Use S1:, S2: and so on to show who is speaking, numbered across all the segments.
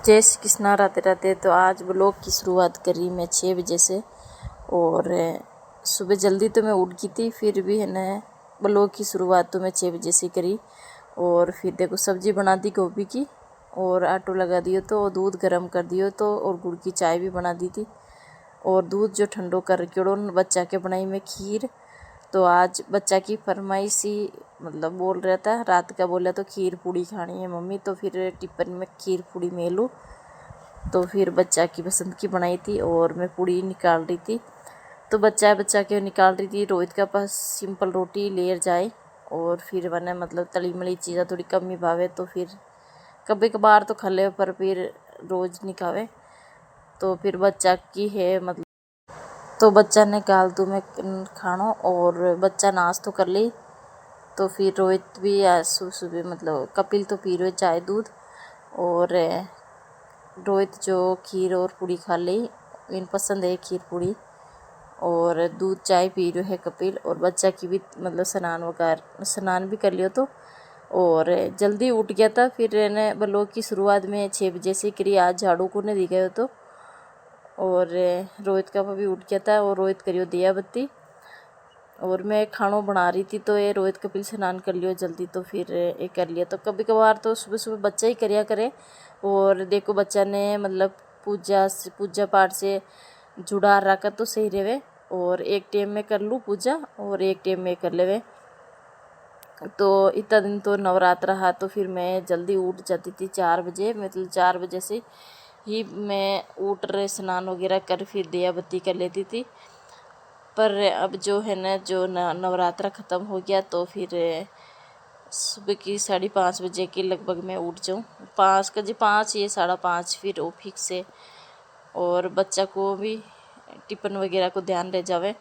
S1: जय श्री कृष्णा। राधे राधे। तो आज ब्लॉग की शुरुआत करी मैं 6 बजे से, और सुबह जल्दी तो मैं उठ गई थी, फिर भी है ना ब्लॉग की शुरुआत तो मैं 6 बजे से करी। और फिर देखो सब्जी बना दी गोभी की, और आटो लगा दियो तो, दूध गर्म कर दियो तो, और गुड़ की चाय भी बना दी थी। और दूध जो ठंडो कर रखियो बच्चा के बनाई में खीर। तो आज बच्चा की फरमाइश ही मतलब बोल रहा था, रात का बोला तो खीर पूड़ी खानी है मम्मी, तो फिर टिफ़िन में खीर पूड़ी में लूँ। तो फिर बच्चा की पसंद की बनाई थी और मैं पूड़ी निकाल रही थी। तो बच्चा के निकाल रही थी। रोहित का पास सिंपल रोटी ले जाए, और फिर मैंने मतलब तली मली चीज़ें थोड़ी कम ही भावे, तो फिर कभी कभार तो खा ले, पर फिर रोज़ नहीं खावे। तो फिर बच्चा की है मतलब, तो बच्चा ने गाल दूँ मैं खाना, और बच्चा नाश तो कर ली। तो फिर रोहित भी आज सुबह मतलब कपिल तो पी रहे चाय दूध, और रोहित जो खीर और पूड़ी खा ली, इन पसंद है खीर पूड़ी, और दूध चाय पी रहे है कपिल। और बच्चा की भी मतलब स्नान भी कर लियो तो, और जल्दी उठ गया था। फिर ने ब्लॉग की शुरुआत में 6 बजे से करी, आज झाड़ू को नहीं दी गए तो। और रोहित का भी उठ गया था, और रोहित करियो दिया बत्ती, और मैं खाना बना रही थी। तो ये रोहित कपिल स्नान कर लियो जल्दी, तो फिर ये कर लिया। तो कभी कभार तो सुबह सुबह बच्चा ही करिया करे। और देखो बच्चा ने मतलब पूजा पाठ से जुड़ा रखा तो सही रहे, और एक टाइम में कर लूँ पूजा और एक टाइम में कर लेवे। तो इतना दिन तो नवरात्र रहा, तो फिर मैं जल्दी उठ जाती थी 4 बजे, मतलब 4 बजे से ही मैं उठ रहे स्नान वगैरह कर फिर दिया बत्ती कर लेती थी। पर अब जो है ना जो नवरात्रा ख़त्म हो गया, तो फिर सुबह की 5:30 बजे के लगभग मैं उठ जाऊँ, 5 या 5:30 फिर वो फिक्स है। और बच्चा को भी टिफ़िन वगैरह को ध्यान रह जावे।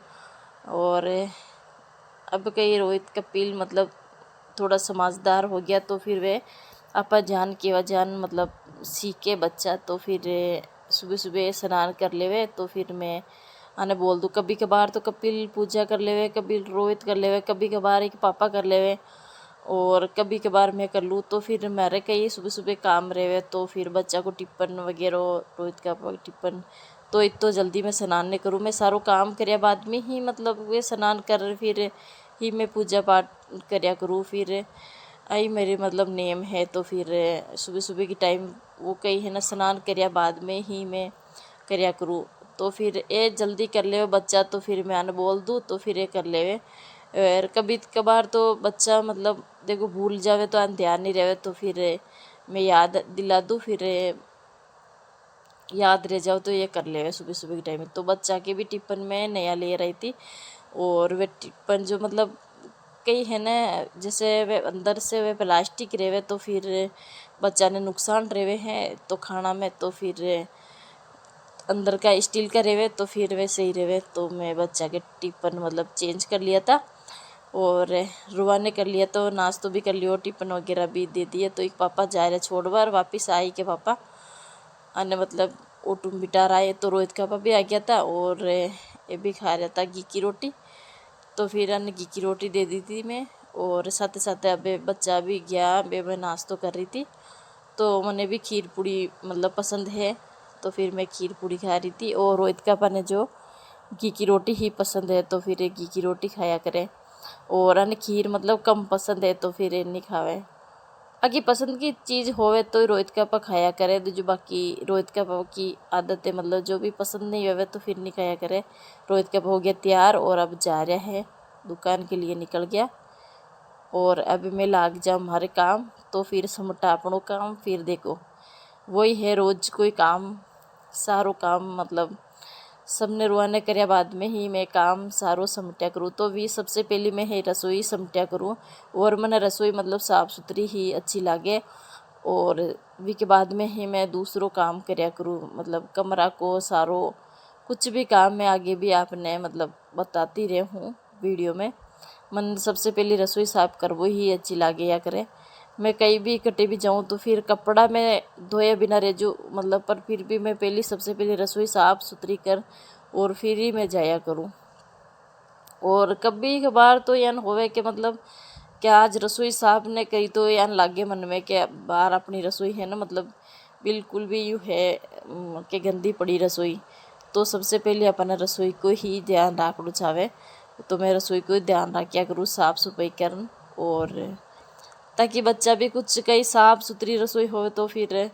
S1: और अब कई रोहित कपिल मतलब थोड़ा समझदार हो गया, तो फिर वे आपा जान के वजान मतलब सीखे बच्चा। तो फिर सुबह सुबह स्नान कर लेवे, तो फिर मैं आने बोल दूँ। कभी कभार तो कपिल पूजा कर लेवे, कभी रोहित कर लेवे, कभी कभार एक पापा कर लेवे, और कभी कभार मैं कर लूँ। तो फिर मेरे कई सुबह सुबह काम रहे, तो फिर बच्चा को टिफ़िन वगैरह, रोहित का टिफ़िन, तो इतना जल्दी मैं स्नान नहीं करूँ। मैं सारो काम करया बाद में ही मतलब वे स्नान कर फिर ही मैं पूजा पाठ करया करूँ। फिर आई मेरे मतलब नेम है। तो फिर सुबह सुबह की टाइम वो कही है ना स्नान करया बाद में ही मैं करया करूँ। तो फिर ये जल्दी कर ले बच्चा, तो फिर मैं आने बोल दूँ तो फिर ये कर ले। और कभी कभार तो बच्चा मतलब देखो भूल जावे तो ध्यान नहीं रहे, तो फिर मैं याद दिला दूँ, फिर याद रह जाओ तो ये कर ले सुबह सुबह के टाइम में। तो बच्चा के भी टिफ़िन में नया ले रही थी, और वे टिफ़िन जो मतलब कई है ना जैसे वे अंदर से वे प्लास्टिक रहे, तो फिर बच्चा ने नुकसान रहे हैं तो खाना में, तो फिर अंदर का स्टील का रहे तो फिर वे सही रहे। तो मैं बच्चा के टिफ़िन मतलब चेंज कर लिया था, और रुआ ने कर लिया, तो नाश्तो भी कर लिया, टिफ़िन वगैरह भी दे दिए। तो एक पापा जा रहे छोड़ बार वापस आई के पापा आने मतलब ऑटो में बिठा रहा है। तो रोहित का पापा भी आ गया था, और ये भी खा रहा था घी की रोटी। तो फिर अन्य घी की रोटी दे दी थी मैं, और साथ साथ अब बच्चा भी गया, मैं नाश्तो कर रही थी। तो मैंने भी खीर पूड़ी मतलब पसंद है, तो फिर मैं खीर पूड़ी खा रही थी। और रोहित का पापा ने जो घी की रोटी ही पसंद है, तो फिर घी की रोटी खाया करें। और अन्य खीर मतलब कम पसंद है, तो फिर नहीं खावे। बाकी पसंद की चीज़ होवे तो रोहित का पापा खाया करे, तो जो बाकी रोहित का पापा की आदत है मतलब जो भी पसंद नहीं होवे तो फिर नहीं खाया करे। रोहित का पापा हो गया तैयार, और अब जा रहा है दुकान के लिए, निकल गया। और अभी मैं लाग जाऊँ हमारे काम, तो फिर समटा अपनों काम, फिर देखो वही है रोज़ कोई काम, सारो काम मतलब सबने रुआने कर्या बाद में ही मैं काम सारो समट्या करूँ। तो भी सबसे पहले मैं है रसोई समट्या करूँ, और मैंने रसोई मतलब साफ़ सुथरी ही अच्छी लागे। और वी के बाद में ही मैं दूसरों काम कर्या करूँ, मतलब कमरा को सारो कुछ भी काम मैं आगे भी आपने मतलब बताती रही हूँ वीडियो में। मन सबसे पहले रसोई साफ़ करवो ही अच्छी लागे या करे। मैं कहीं भी कटे भी जाऊँ तो फिर कपड़ा मैं धोए बिना रह जो मतलब, पर फिर भी मैं पहले सबसे पहले रसोई साफ़ सुथरी कर और फिर ही मैं जाया करूँ। और कभी कभार तो यान होवे कि मतलब क्या आज रसोई साफ़ ने करी, तो यान लागे मन में कि बाहर अपनी रसोई है ना मतलब बिल्कुल भी यूँ है कि गंदी पड़ी रसोई, तो सबसे पहले अपन रसोई को ही ध्यान रखना चाहे। तो मैं रसोई को ध्यान रखा करूँ साफ़ सफाई करन, और ताकि बच्चा भी कुछ कहीं साफ़ सुथरी रसोई हो तो फिर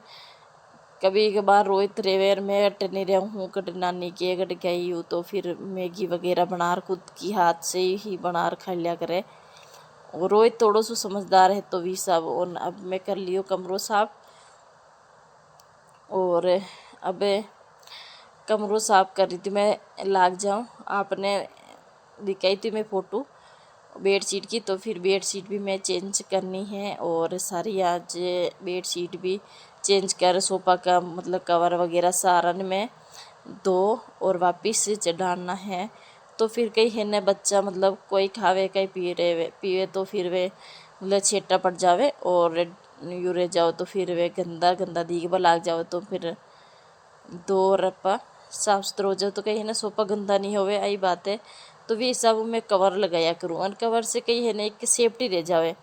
S1: कभी कभार रोहित रेवेर मैं अट नहीं रहा हूँ, कट नानी के कट गई हूँ, तो फिर मैगी वगैरह बना खुद की हाथ से ही बना खा लिया करे। और रोहित थोड़ा सा समझदार है तो भी सब। और अब मैं कर लियो कमरों साफ, और अब कमरों साफ कर रही थी मैं, लाग जाऊँ। आपने दिखाई थी मैं फ़ोटो बेडशीट की, तो फिर बेडशीट भी मैं चेंज करनी है, और सारी आज बेडशीट भी चेंज कर सोफ़ा का मतलब कवर वगैरह सारा में धो और वापिस से चढ़ाना है। तो फिर कहीं है न बच्चा मतलब कोई खावे कहीं पीवे तो फिर वे मतलब छेटा पड़ जावे और यूरे जाओ, तो फिर वे गंदा गंदा दीखबा लाग जाओ, तो फिर दो रप्पा साफ सुथरा हो जाओ, तो कहीं है ना सोफ़ा गंदा नहीं होवे। आई बात है, तो भी सब में कवर लगाया करूँ, और कवर से कहीं है ना एक सेफ्टी रह जावे।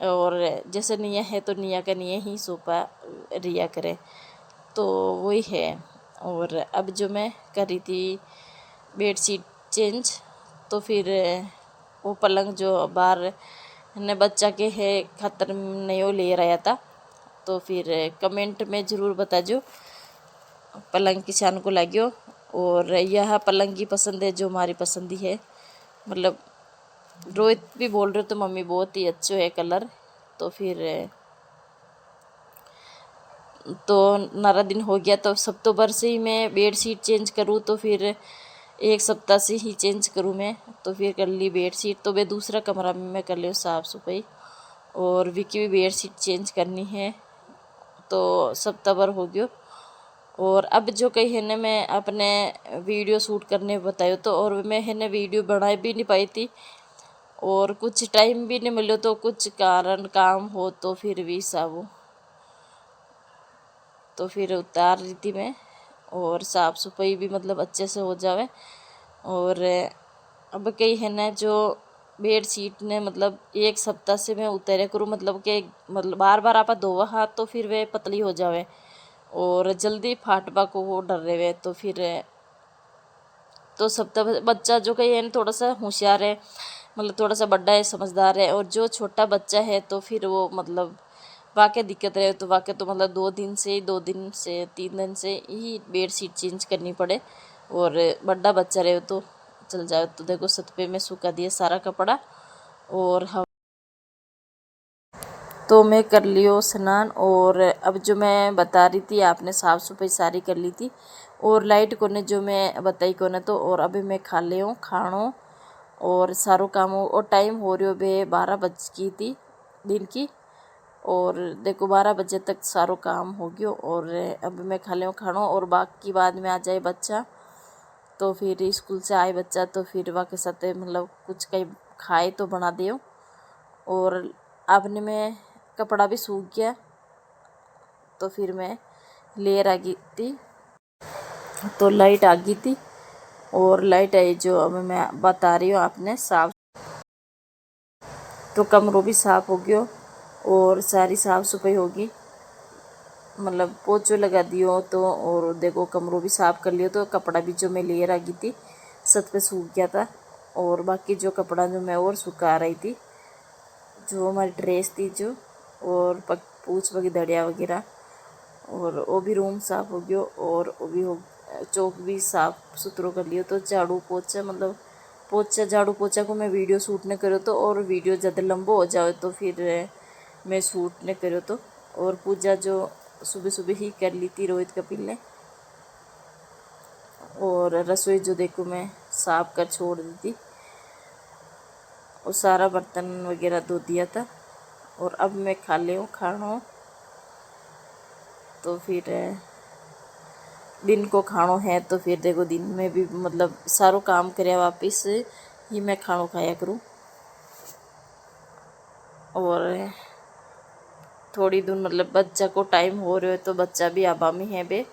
S1: और जैसे निया है तो निया का निया ही सोफ़ा रिया करे, तो वही है। और अब जो मैं कर रही थी बेडशीट चेंज, तो फिर वो पलंग जो बाहर ने बच्चा के है खतर नहीं वो ले रहा था, तो फिर कमेंट में ज़रूर बता जो पलंग किसान को लगियो। और यह पलंग की पसंद है जो हमारी पसंद ही है, मतलब रोहित भी बोल रहे तो मम्मी बहुत ही अच्छो है कलर। तो फिर तो नारा दिन हो गया, तो सितंबर से ही मैं बेडशीट चेंज करूँ, तो फिर एक सप्ताह से ही चेंज करूँ मैं। तो फिर कर ली बेडशीट, तो वे दूसरा कमरा में मैं कर लियो साफ़ सफाई, और विकी भी बेडशीट चेंज करनी है, तो सितंबर हो गयो। और अब जो कहीं है ना मैं अपने वीडियो शूट करने बतायो, तो और मैं है ना वीडियो बना भी नहीं पाई थी, और कुछ टाइम भी नहीं मिलो, तो कुछ कारण काम हो तो फिर भी सब, तो फिर उतार रही थी मैं, और साफ़ सफाई भी मतलब अच्छे से हो जावे। और अब कहीं है ना जो बेडशीट ने मतलब एक सप्ताह से मैं उतारे करूँ, मतलब कि मतलब बार बार आप धोवा हाथ तो फिर वे पतली हो जावे और जल्दी फाटवा को वो डर रहे वे। तो फिर तो सप्ताह बच्चा जो कहीं है ना थोड़ा सा होशियार है, मतलब थोड़ा सा बड़ा है समझदार है, और जो छोटा बच्चा है तो फिर वो मतलब वाकई दिक्कत रहे, तो वाकई तो मतलब 2 दिन से 3 दिन से ही बेडशीट चेंज करनी पड़े। और बड़ा बच्चा रहे तो चल जाए। तो देखो छत पे में सूखा दिया सारा कपड़ा, और तो मैं कर लियो स्नान। और अब जो मैं बता रही थी आपने साफ़ सफाई सारी कर ली थी, और लाइट को ने जो मैं बताई को ने, तो और अभी मैं खा ले खानो और सारो काम और टाइम हो रही हो बे 12 बज की थी दिन की। और देखो 12 बजे तक सारो काम हो गयो, और अब मैं खा ले खानो, और बाकी बाद में आ जाए बच्चा, तो फिर स्कूल से आए बच्चा तो फिर वहाँ के साथ मतलब कुछ कहीं खाए तो बना दियो। और आपने में कपड़ा भी सूख गया, तो फिर मैं लेयर आ गई थी, तो लाइट आ गई थी, और लाइट आई जो अब मैं बता रही हूँ आपने साफ, तो कमरों भी साफ़ हो गयो और सारी साफ़ सफाई होगी, मतलब पोछो लगा दियो तो। और देखो कमरों भी साफ़ कर लियो, तो कपड़ा भी जो मैं लेयर आ गई थी छत पे सूख गया था। और बाकी जो कपड़ा जो मैं और सुखा रही थी, जो हमारी ड्रेस थी जो, और पूछ वगैरह दड़िया वगैरह, और वो भी रूम साफ़ हो गयो, और वो भी हो चौक भी साफ़ सुथरो कर लियो। तो झाड़ू पोछा मतलब पोछा झाड़ू पोछा को मैं वीडियो शूट न करो, तो और वीडियो ज़्यादा लंबो हो जाए तो फिर मैं शूट न करो। तो और पूजा जो सुबह सुबह ही कर ली थी रोहित कपिल ने। और रसोई जो देखो मैं साफ कर छोड़ दी थी, और सारा बर्तन वगैरह धो दिया था। और अब मैं खा ले खानो, तो फिर दिन को खानो है, तो फिर देखो दिन में भी मतलब सारो काम करे वापिस ही मैं खानो खाया करूँ। और थोड़ी दूर मतलब बच्चा को टाइम हो रहा है, तो बच्चा भी आबा में है बे।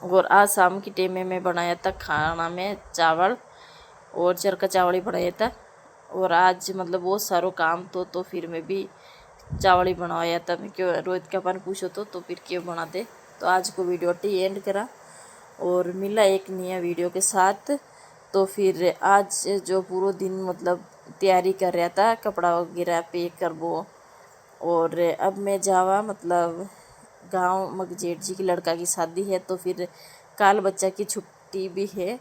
S1: और आज शाम की टाइम में मैं बनाया था खाना में चावल और चरका चावल ही बनाया था। और आज मतलब वो सारो काम तो फिर मैं भी चावल ही बनाया था मैं क्यों रोहित का अपन पूछो तो फिर क्यों बना दे। तो आज को वीडियो टी एंड करा और मिला एक नया वीडियो के साथ। तो फिर आज जो पूरा दिन मतलब तैयारी कर रहा था कपड़ा वगैरह पैक कर वो, और अब मैं जावा मतलब गांव मग जेठ जी की लड़का की शादी है। तो फिर काल बच्चा की छुट्टी भी है,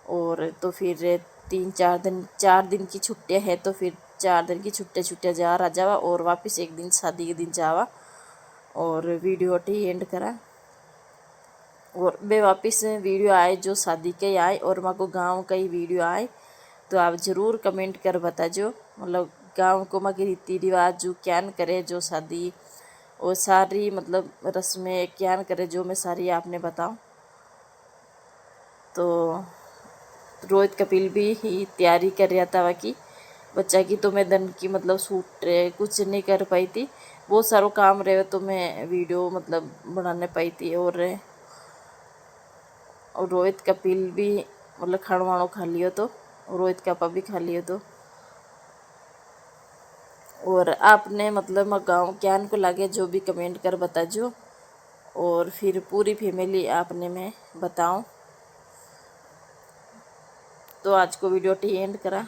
S1: और तो फिर 4 दिन की छुट्टियां है। तो फिर 4 दिन की छुट्टियां जा रहा जावा और वापस एक दिन शादी के दिन जावा। और वीडियो टी एंड करा और मैं वापस वीडियो आए जो शादी के ही आए और माँ को गाँव का ही वीडियो आए। तो आप ज़रूर कमेंट कर बताजो मतलब गाँव को माँ के रीति रिवाज जो क्या करे जो शादी और सारी मतलब रस्में क्या करे जो मैं सारी आपने बताऊँ। तो रोहित कपिल भी ही तैयारी कर रहा था बाकी बच्चा की। तो मैं दिन की मतलब सूट कुछ नहीं कर पाई थी, बहुत सारा काम रहे तो मैं वीडियो मतलब बनाने पाई थी। और रोहित कपिल भी मतलब खाणो वाणो खा लियो तो रोहित का पापा भी खा लियो तो। और आपने मतलब गाँव ज्ञान को लागे जो भी कमेंट कर बताजो और फिर पूरी फैमिली आपने मैं बताऊं। तो आज को वीडियो टी एंड करा।